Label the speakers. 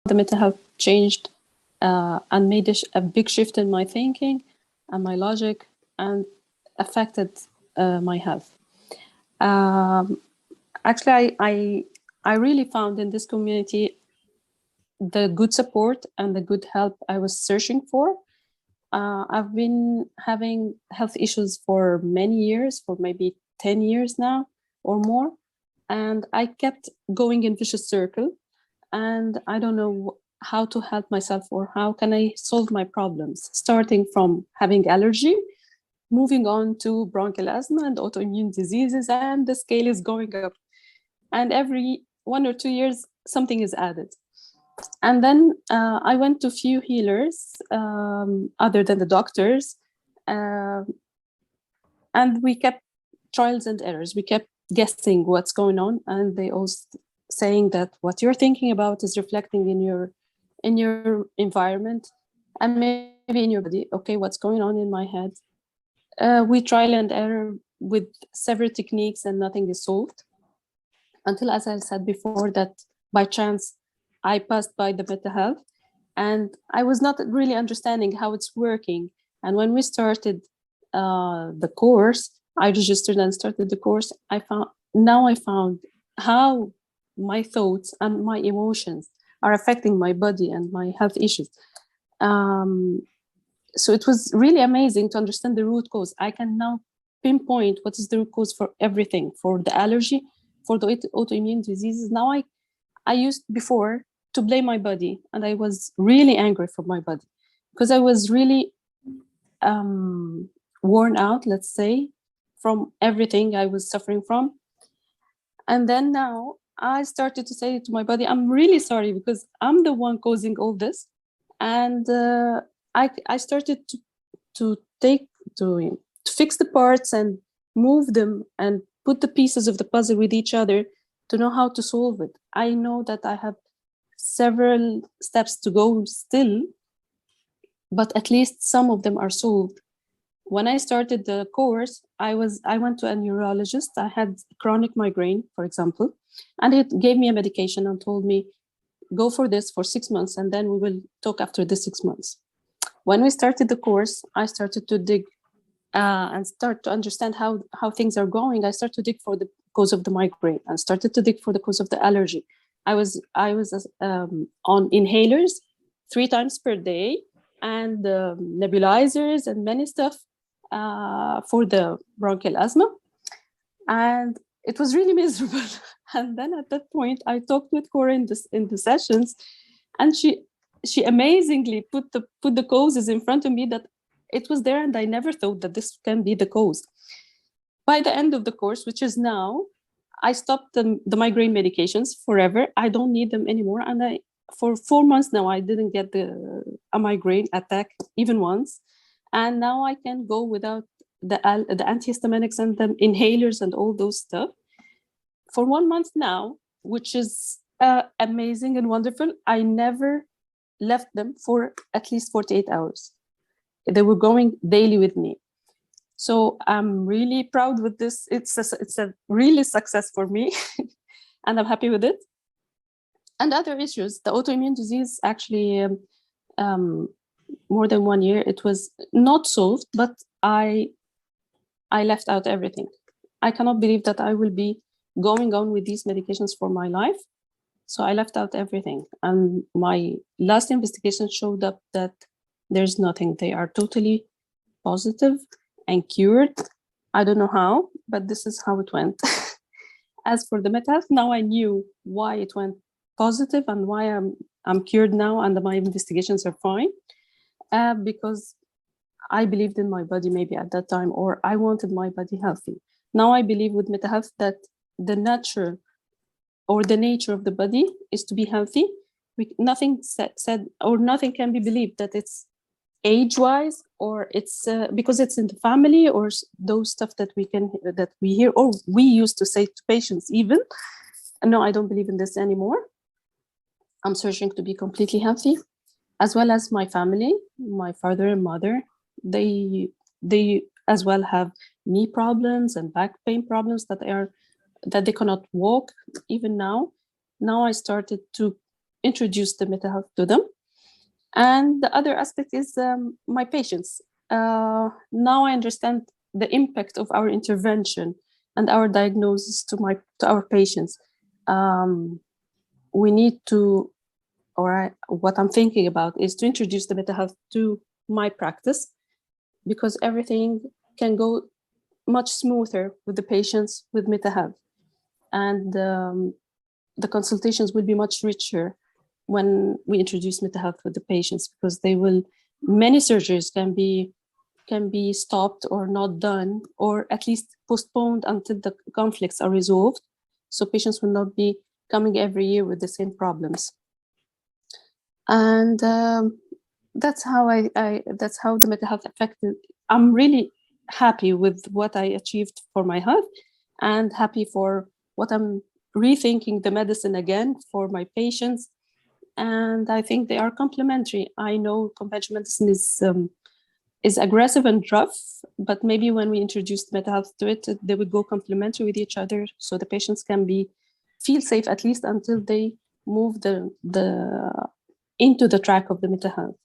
Speaker 1: the mental health changed and made a big shift in my thinking and my logic and affected my health. Actually, I really found in this community the good support and the good help I was searching for. I've been having health issues for many years, for maybe 10 years now or more. And I kept going in vicious circle. And I don't know how to help myself or how can I solve my problems, starting from having allergy, moving on to bronchial asthma and autoimmune diseases, and the scale is going up. And every 1 or 2 years, something is added. And then I went to few healers other than the doctors. And we kept trials and errors. We kept guessing what's going on. And they also saying that what you're thinking about is reflecting in your environment and maybe in your body. Okay, what's going on in my head? We trial and error with several techniques and nothing is solved. Until, as I said before, that by chance, I passed by the mental health and I was not really understanding how it's working. And when we started the course, I registered and started the course, I found how my thoughts and my emotions are affecting my body and my health issues. So it was really amazing to understand the root cause. I can now pinpoint what is the root cause for everything, for the allergy, for the autoimmune diseases. Now I used before to blame my body, and I was really angry for my body because I was really worn out, let's say, from everything I was suffering from. And then now I started to say to my body, I'm really sorry because I'm the one causing all this. And I started to fix the parts and move them and put the pieces of the puzzle with each other to know how to solve it. I know that I have several steps to go still, but at least some of them are solved. When I started the course, I went to a neurologist. I had chronic migraine, for example, and it gave me a medication and told me, go for this for 6 months, and then we will talk after the 6 months. When we started the course, I started to dig and start to understand how things are going. I started to dig for the cause of the migraine and started to dig for the cause of the allergy. I was on inhalers 3 times per day and nebulizers and many stuff for the bronchial asthma. And it was really miserable. And then at that point, I talked with Cora in the sessions, and she amazingly put the causes in front of me that it was there, and I never thought that this can be the cause. By the end of the course, which is now, I stopped the migraine medications forever. I don't need them anymore. And for 4 months now, I didn't get a migraine attack even once. And now I can go without the antihistaminics and the inhalers and all those stuff. For 1 month now, which is amazing and wonderful, I never left them for at least 48 hours. They were going daily with me. So I'm really proud with this. It's a really success for me and I'm happy with it. And other issues, the autoimmune disease actually more than 1 year, it was not solved, but I left out everything. I cannot believe that I will be going on with these medications for my life. So I left out everything. And my last investigation showed up that there's nothing. They are totally positive and cured. I don't know how, but this is how it went. As for the mental health, now I knew why it went positive and why I'm cured now and my investigations are fine. Because I believed in my body maybe at that time, or I wanted my body healthy. Now I believe with mental health that the nature of the body is to be healthy. Nothing said or nothing can be believed that it's age-wise or it's because it's in the family or those stuff that we hear or we used to say to patients even. No, I don't believe in this anymore. I'm searching to be completely healthy, as well as my family, my father and mother. They as well have knee problems and back pain problems that they cannot walk even now. Now I started to introduce the mental health to them. And the other aspect is my patients. Now I understand the impact of our intervention and our diagnosis to our patients. We need to, what I'm thinking about is to introduce the mental health to my practice, because everything can go much smoother with the patients with mental health, and the consultations will be much richer when we introduce mental health with the patients, because many surgeries can be stopped or not done, or at least postponed until the conflicts are resolved, so patients will not be coming every year with the same problems. And that's how that's how the mental health affected. I'm really happy with what I achieved for my health, and happy for what I'm rethinking the medicine again for my patients. And I think they are complementary. I know conventional medicine is aggressive and rough, but maybe when we introduce mental health to it, they would go complementary with each other, so the patients can feel safe, at least until they move into the track of the mental health.